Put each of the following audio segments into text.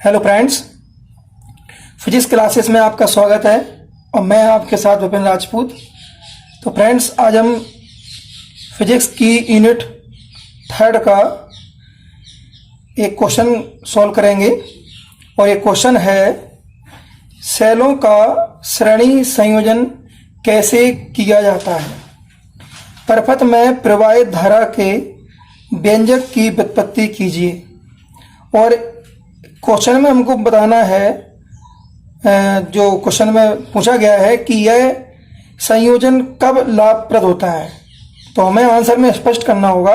Hello friends, physics classes में आपका स्वागत है और मैं आपके साथ विपिन राजपूत। तो फ्रेंड्स, आज हम फिजिक्स की यूनिट 3 का एक क्वेश्चन सॉल्व करेंगे और एक क्वेश्चन है सेलों का श्रेणी संयोजन कैसे किया जाता है। प्रपथ में प्रवाहित धारा के व्यंजक की व्युत्पत्ति कीजिए। और क्वेश्चन में हमको बताना है, जो क्वेश्चन में पूछा गया है कि यह संयोजन कब लाभप्रद होता है। तो हमें आंसर में स्पष्ट करना होगा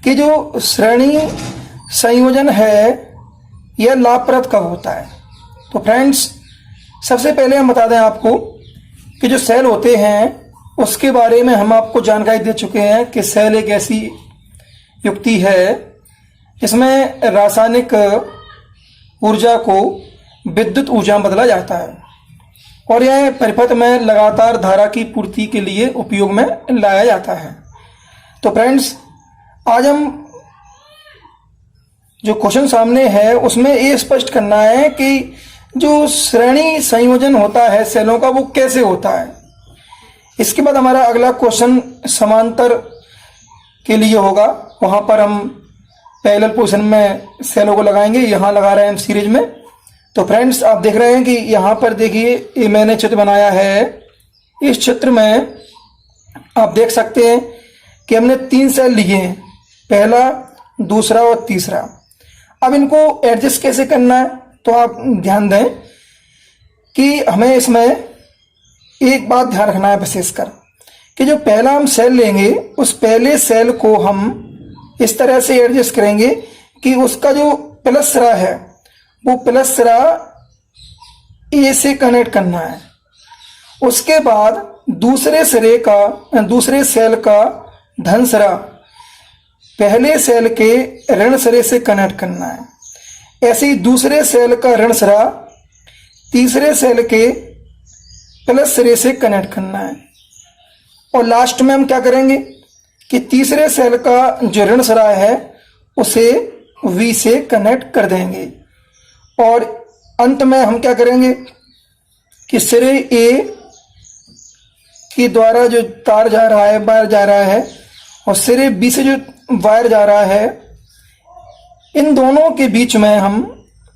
कि जो श्रेणी संयोजन है यह लाभप्रद कब होता है। तो फ्रेंड्स, सबसे पहले हम बता दें आपको कि जो सेल होते हैं उसके बारे में हम आपको जानकारी दे चुके हैं कि सेल एक ऐसी युक्ति है जिसमें रासायनिक ऊर्जा को विद्युत ऊर्जा में बदला जाता है और यह परिपथ में लगातार धारा की पूर्ति के लिए उपयोग में लाया जाता है। तो फ्रेंड्स, आज हम जो क्वेश्चन सामने है उसमें ये स्पष्ट करना है कि जो श्रेणी संयोजन होता है सेलों का वो कैसे होता है। इसके बाद हमारा अगला क्वेश्चन समांतर के लिए होगा। वहां पर हम पैरेलल पोजीशन में सेलों को लगाएंगे। यहाँ लगा रहे हैं हम सीरीज में। तो फ्रेंड्स, आप देख रहे हैं कि यहाँ पर देखिए ये मैंने चित्र बनाया है। इस चित्र में आप देख सकते हैं कि हमने 3 सेल लिए हैं, पहला, दूसरा और तीसरा। अब इनको एडजस्ट कैसे करना है, तो आप ध्यान दें कि हमें इसमें एक बात ध्यान रखना है विशेषकर कि जो पहला हम सेल लेंगे उस पहले सेल को हम इस तरह से एडजस्ट करेंगे कि उसका जो प्लस सिरा है वो प्लस सिरा ए से कनेक्ट करना है। उसके बाद दूसरे सेल का धन सिरा पहले सेल के ऋण सिरे से कनेक्ट करना है। ऐसे ही दूसरे सेल का ऋण सिरा तीसरे सेल के प्लस सिरे से कनेक्ट करना है। और लास्ट में हम क्या करेंगे कि तीसरे सेल का जो ऋण सिरा है उसे V से कनेक्ट कर देंगे। और अंत में हम क्या करेंगे कि सिरे A के द्वारा जो तार जा रहा है, वायर जा रहा है, और सिरे B से जो वायर जा रहा है, इन दोनों के बीच में हम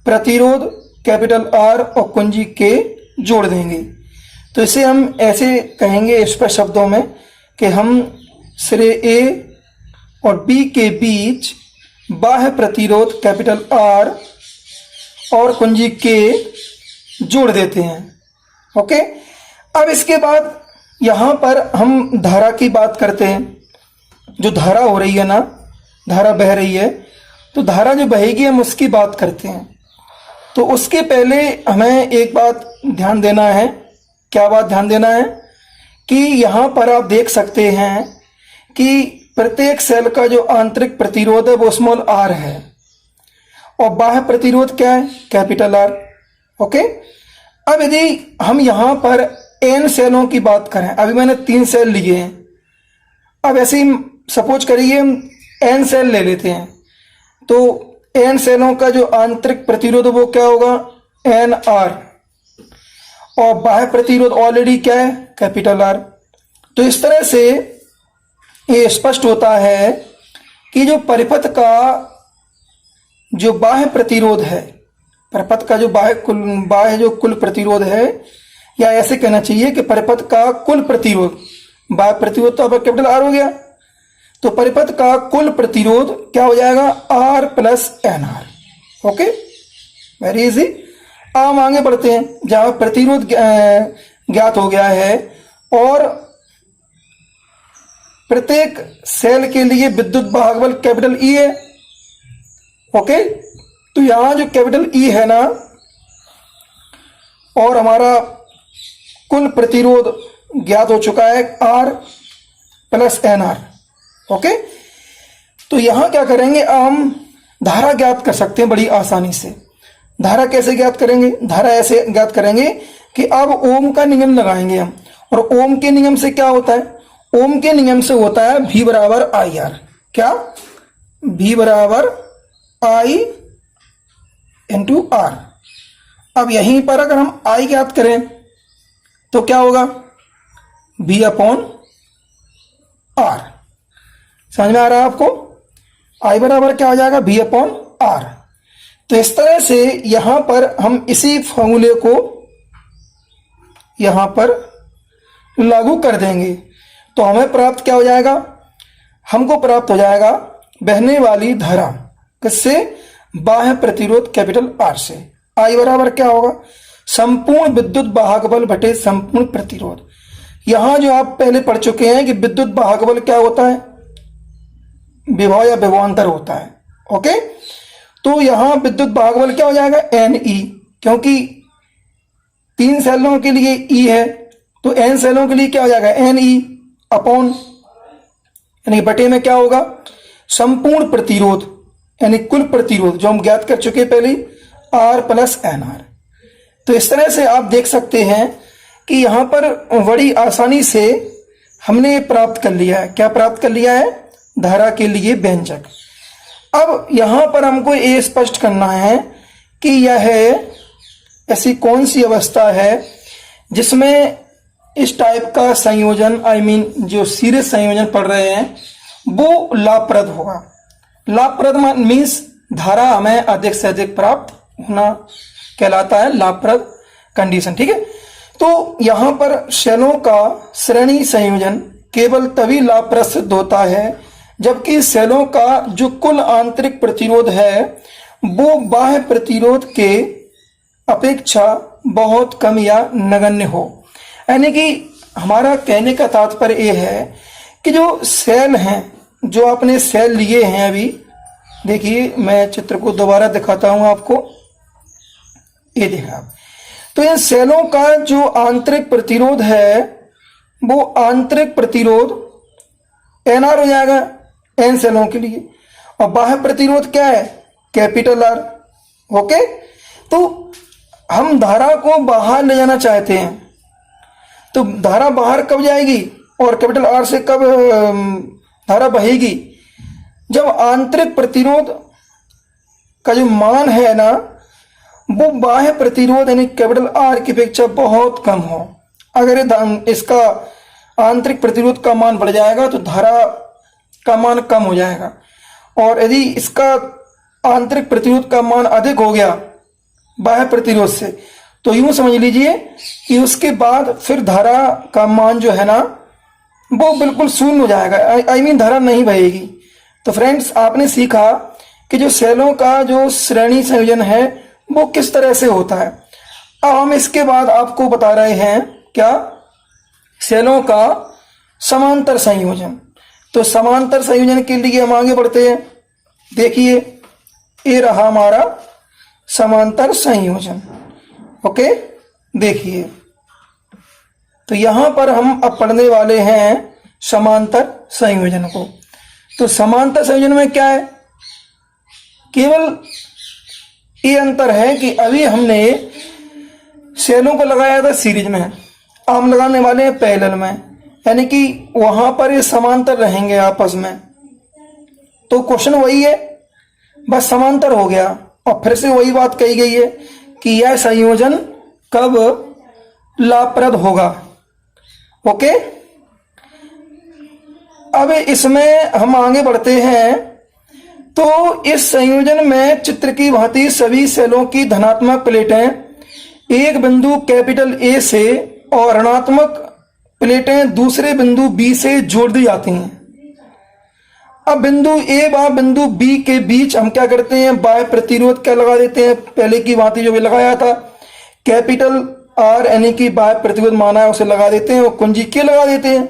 प्रतिरोध कैपिटल R और कुंजी K जोड़ देंगे। तो इसे हम ऐसे कहेंगे स्पष्ट शब्दों में कि हम सिरे A और B के बीच बाह्य प्रतिरोध कैपिटल R और कुंजी K जोड़ देते हैं। ओके, अब इसके बाद यहाँ पर हम धारा की बात करते हैं। जो धारा हो रही है ना, धारा बह रही है, तो धारा जो बहेगी हम उसकी बात करते हैं। तो उसके पहले हमें एक बात ध्यान देना है। क्या बात ध्यान देना है कि यहाँ पर आप देख सकते हैं कि प्रत्येक सेल का जो आंतरिक प्रतिरोध है वो स्मॉल r है और बाह्य प्रतिरोध क्या है, कैपिटल R। ओके, अब यदि हम यहाँ पर n सेलों की बात करें, अभी मैंने 3 सेल लिए हैं, अब ऐसे ही सपोज करिए हम n सेल ले लेते हैं। तो n सेलों का जो आंतरिक प्रतिरोध वो क्या होगा, nr, और बाह्य प्रतिरोध ऑलरेडी क्या है, कैपिटल R। तो इस तरह से ये स्पष्ट होता है कि जो परिपथ का जो बाह्य प्रतिरोध है, परिपथ का जो बाह्य जो कुल प्रतिरोध है, या ऐसे कहना चाहिए कि परिपथ का कुल प्रतिरोध, बाह्य प्रतिरोध तो अब कैपिटल R हो गया, तो परिपथ का कुल प्रतिरोध क्या हो जाएगा, R plus NR। Okay, very easy. अब हम आगे बढ़ते हैं। जहां प्रतिरोध ज्ञात हो गया है और प्रत्येक सेल के लिए विद्युत वाहक बल कैपिटल E है। ओके, तो यहां जो कैपिटल E है ना, और हमारा कुल प्रतिरोध ज्ञात हो चुका है R प्लस NR। ओके, तो यहां क्या करेंगे, हम धारा ज्ञात कर सकते हैं बड़ी आसानी से। धारा कैसे ज्ञात करेंगे, धारा ऐसे ज्ञात करेंगे कि अब ओम का नियम लगाएंगे हम। और ओम के नियम से क्या होता है, ओम के नियम से होता है V बराबर IR। क्या, V बराबर I इंटू आर। अब यहीं पर अगर हम आई ज्ञात करें तो क्या होगा, बी अपॉन आर। समझ में आ रहा है आपको? आई बराबर क्या हो जाएगा, बी अपॉन आर। तो इस तरह से यहां पर हम इसी फॉर्मूले को यहां पर लागू कर देंगे तो हमें प्राप्त क्या हो जाएगा, हमको प्राप्त हो जाएगा बहने वाली धारा किससे, बाह्य प्रतिरोध कैपिटल आर से। आई बराबर क्या होगा, संपूर्ण विद्युत वाहक बल बटे संपूर्ण प्रतिरोध। यहां जो आप पहले पढ़ चुके हैं कि विद्युत वाहक बल क्या होता है, विभव या विभवांतर होता है। ओके, तो यहां विद्युत वाहक बल क्या हो जाएगा, एन ई, क्योंकि 3 सेलों के लिए ई है तो एन सेलों के लिए क्या हो जाएगा, एन ई अपॉन, यानी बटे में क्या होगा, संपूर्ण प्रतिरोध यानी कुल प्रतिरोध जो हम ज्ञात कर चुके पहले, आर प्लस एन आर। तो इस तरह से आप देख सकते हैं कि यहां पर बड़ी आसानी से हमने प्राप्त कर लिया है। क्या प्राप्त कर लिया है, धारा के लिए व्यंजक। अब यहां पर हमको ये स्पष्ट करना है कि यह ऐसी कौन सी अवस्था है जिसमें इस टाइप का संयोजन, जो सीरीज संयोजन पढ़ रहे हैं वो लाभप्रद होगा। लाभप्रद मीन्स धारा हमें अधिक से अधिक प्राप्त होना कहलाता है लाभप्रद कंडीशन। ठीक है, तो यहां पर सेलों का श्रेणी संयोजन केवल तभी लाभप्रद सिद्ध होता है जबकि सेलों का जो कुल आंतरिक प्रतिरोध है वो बाह्य प्रतिरोध के अपेक्षा बहुत कम या नगण्य हो। यानी कि हमारा कहने का तात्पर्य ये है कि जो सेल हैं, जो आपने सेल लिए हैं, अभी देखिए मैं चित्र को दोबारा दिखाता हूं आपको, ये देखा आप। तो इन सेलों का जो आंतरिक प्रतिरोध है वो आंतरिक प्रतिरोध एन आर हो जाएगा एन सेलों के लिए, और बाह्य प्रतिरोध क्या है, कैपिटल आर। ओके, तो हम धारा को बाहर ले जाना चाहते हैं, तो धारा बाहर कब जाएगी और कैपिटल आर से कब धारा बहेगी, जब आंतरिक प्रतिरोध का जो मान है ना वो बाह्य प्रतिरोध यानी कैपिटल आर की अपेक्षा बहुत कम हो। अगर इसका आंतरिक प्रतिरोध का मान बढ़ जाएगा तो धारा का मान कम हो जाएगा, और यदि इसका आंतरिक प्रतिरोध का मान अधिक हो गया बाह्य प्रतिरोध से तो यूं समझ लीजिए कि उसके बाद फिर धारा का मान जो है ना वो बिल्कुल शून्य हो जाएगा, धारा नहीं बहेगी। तो फ्रेंड्स, आपने सीखा कि जो सेलों का जो श्रेणी संयोजन है वो किस तरह से होता है। अब हम इसके बाद आपको बता रहे हैं क्या, सेलों का समांतर संयोजन। तो समांतर संयोजन के लिए हम आगे बढ़ते हैं। देखिए ये रहा हमारा समांतर संयोजन। ओके, देखिए तो यहां पर हम अब पढ़ने वाले हैं समांतर संयोजन को। तो समांतर संयोजन में क्या है, केवल ये अंतर है कि अभी हमने सेलों को लगाया था सीरीज में, अब हम लगाने वाले हैं पैरेलल में, यानी कि वहां पर ये समांतर रहेंगे आपस में। तो क्वेश्चन वही है, बस समांतर हो गया, और फिर से वही बात कही गई है कि यह संयोजन कब लाभप्रद होगा। ओके, अब इसमें हम आगे बढ़ते हैं। तो इस संयोजन में चित्र की भांति सभी सेलों की धनात्मक प्लेटें एक बिंदु कैपिटल ए से और ऋणात्मक प्लेटें दूसरे बिंदु बी से जोड़ दी जाती हैं। अब बिंदु ए व बिंदु बी के बीच हम क्या करते हैं, बाह्य प्रतिरोध क्या लगा देते हैं, पहले की भांति जो भी लगाया था कैपिटल आर यानी कि बाह्य प्रतिरोध माना है उसे लगा देते हैं, और कुंजी के लगा देते हैं।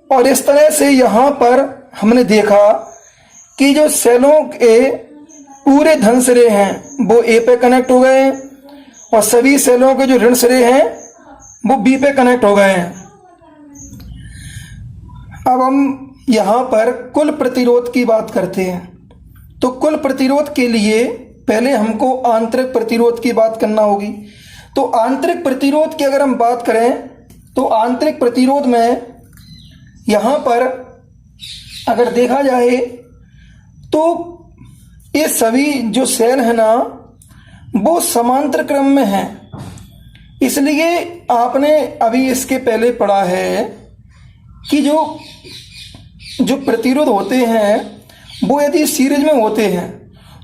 और इस तरह से यहां पर हमने देखा कि जो सेलों के पूरे धन सिरे हैं वो ए पे कनेक्ट हो गए हैं, और सभी सेलों के जो ऋण सिरे हैं वो बी पे कनेक्ट हो गए हैं। अब हम यहां पर कुल प्रतिरोध की बात करते हैं। तो कुल प्रतिरोध के लिए पहले हमको आंतरिक प्रतिरोध की बात करना होगी। तो आंतरिक प्रतिरोध की अगर हम बात करें तो आंतरिक प्रतिरोध में यहां पर अगर देखा जाए तो ये सभी जो सेल है ना वो समांतर क्रम में हैं। इसलिए आपने अभी इसके पहले पढ़ा है कि जो प्रतिरोध होते हैं वो यदि सीरीज में होते हैं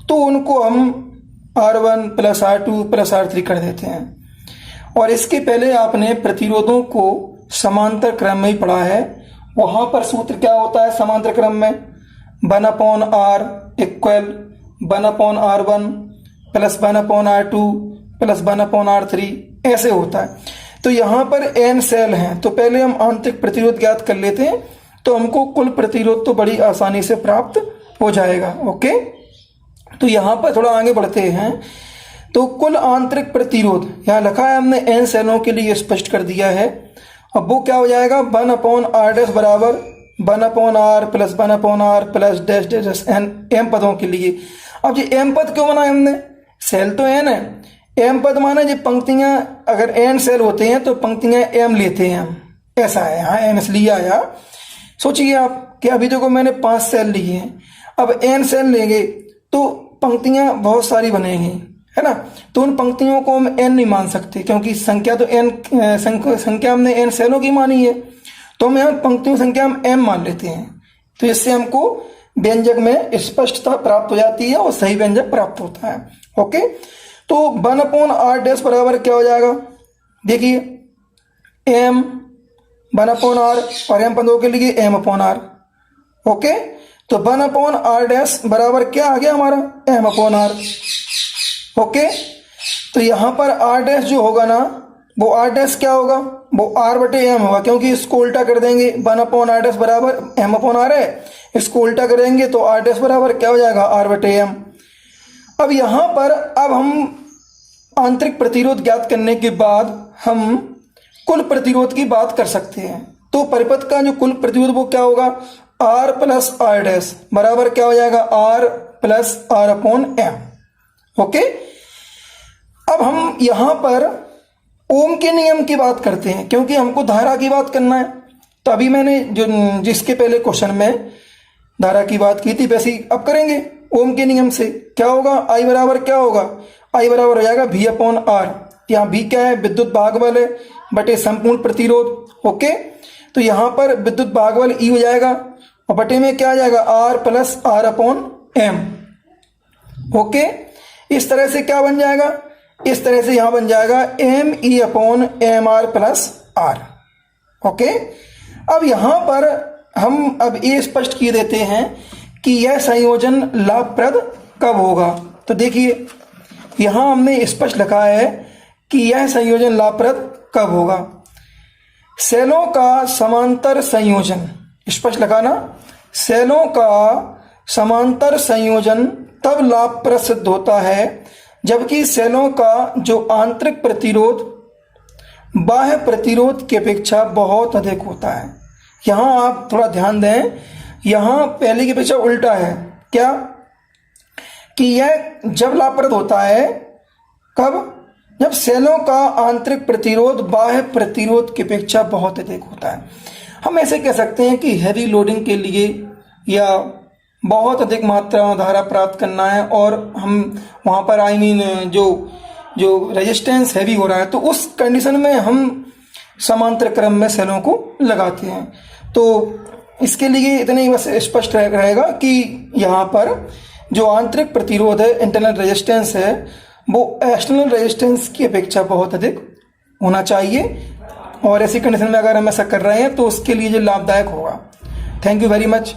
तो उनको हम R1 + R2 + R3 कर देते हैं। और इसके पहले आपने प्रतिरोधों को समांतर क्रम में ही पढ़ा है। वहां पर सूत्र क्या होता है समांतर क्रम में? 1/R = 1/R1 + 1/R2 + 1/R3 ऐसे होता है। तो यहाँ पर n सेल हैं, तो पहले हम आंतरिक प्रतिरोध ज्ञात कर लेते हैं तो हमको कुल प्रतिरोध तो बड़ी आसानी से प्राप्त हो जाएगा। ओके, तो यहाँ पर थोड़ा आगे बढ़ते हैं। तो कुल आंतरिक प्रतिरोध यहाँ लिखा है हमने n सेलों के लिए स्पष्ट कर दिया है। अब वो क्या हो जाएगा? 1/R' बराबर 1/R + 1/R + dash dash n m पदों के लिए। अब ये m पद क्यों बनाए हमने? सेल तो n है, m पद माने जो पंक्तियां, अगर n सेल होते हैं तो पंक्तियां m लेते हैं हम, ऐसा है। यहाँ m इसलिए आया। सोचिए आप कि अभी देखो मैंने 5 सेल लिए हैं, अब n सेल लेंगे तो पंक्तियां बहुत सारी बनेंगी, है ना। तो उन पंक्तियों को हम n नहीं मान सकते क्योंकि संख्या तो n संख्या हमने n सेलों की मानी है, तो हम यहाँ पंक्तियों संख्या हम m मान लेते हैं। तो इससे हमको व्यंजक में स्पष्टता प्राप्त हो जाती है और सही व्यंजक प्राप्त होता है। ओके, तो 1/R' बराबर क्या हो जाएगा? देखिए m 1/R और m पदों के लिए m/R। ओके, तो 1/R' बराबर क्या आ गया हमारा? m/R। ओके, तो यहां पर R' जो होगा ना वो R' क्या होगा? वो R/m होगा, क्योंकि इसको उल्टा कर देंगे। 1/R' बराबर m/R है, इसको उल्टा करेंगे तो R' बराबर क्या हो जाएगा? R/m। अब यहां पर अब हम आंतरिक प्रतिरोध ज्ञात करने के बाद हम कुल प्रतिरोध की बात कर सकते हैं। तो परिपथ का जो कुल प्रतिरोध वो क्या होगा? R + R' बराबर क्या हो जाएगा? R + R/m। ओके, अब हम यहां पर ओम के नियम की बात करते हैं क्योंकि हमको धारा की बात करना है। तो अभी मैंने जो जिसके पहले क्वेश्चन में धारा की बात की थी वैसे ही अब करेंगे ओम के नियम से। क्या होगा? I बराबर क्या होगा? I बराबर हो जाएगा V/R। यहाँ V क्या है? विद्युत भागबल है बटे संपूर्ण प्रतिरोध। ओके, तो यहाँ पर विद्युत भागबल E हो जाएगा और बटे में क्या आ जाएगा? R + R/m। ओके, इस तरह से क्या बन जाएगा? इस तरह से यहां बन जाएगा ME/mR + R। ओके, अब यहां पर हम अब ये स्पष्ट किए देते हैं कि यह संयोजन लाभप्रद कब होगा। तो देखिए यहां हमने स्पष्ट लिखा है कि यह संयोजन लाभप्रद कब होगा। सेलों का समांतर संयोजन, स्पष्ट लिखा ना, सेलों का समांतर संयोजन तब लाभप्रद सिद्ध होता है जबकि सेलों का जो आंतरिक प्रतिरोध बाह्य प्रतिरोध की अपेक्षा बहुत अधिक होता है। यहां आप थोड़ा ध्यान दें, यहां पहले की अपेक्षा उल्टा है। क्या? कि यह जब लाभप्रद होता है कब? जब सेलों का आंतरिक प्रतिरोध बाह्य प्रतिरोध की अपेक्षा बहुत अधिक होता है। हम ऐसे कह सकते हैं कि हैवी लोडिंग के लिए या बहुत अधिक मात्रा में धारा प्राप्त करना है और हम वहां पर जो रेजिस्टेंस हैवी हो रहा है, तो उस कंडीशन में हम समांतर क्रम में सेलों को लगाते हैं। तो इसके लिए इतने ही बस स्पष्ट रहेगा कि यहाँ पर जो आंतरिक प्रतिरोध है, इंटरनल रेजिस्टेंस है, वो एक्सटर्नल रेजिस्टेंस की अपेक्षा बहुत अधिक होना चाहिए और ऐसी कंडीशन में अगर हम ऐसा कर रहे हैं तो उसके लिए जो लाभदायक होगा। Thank you very much.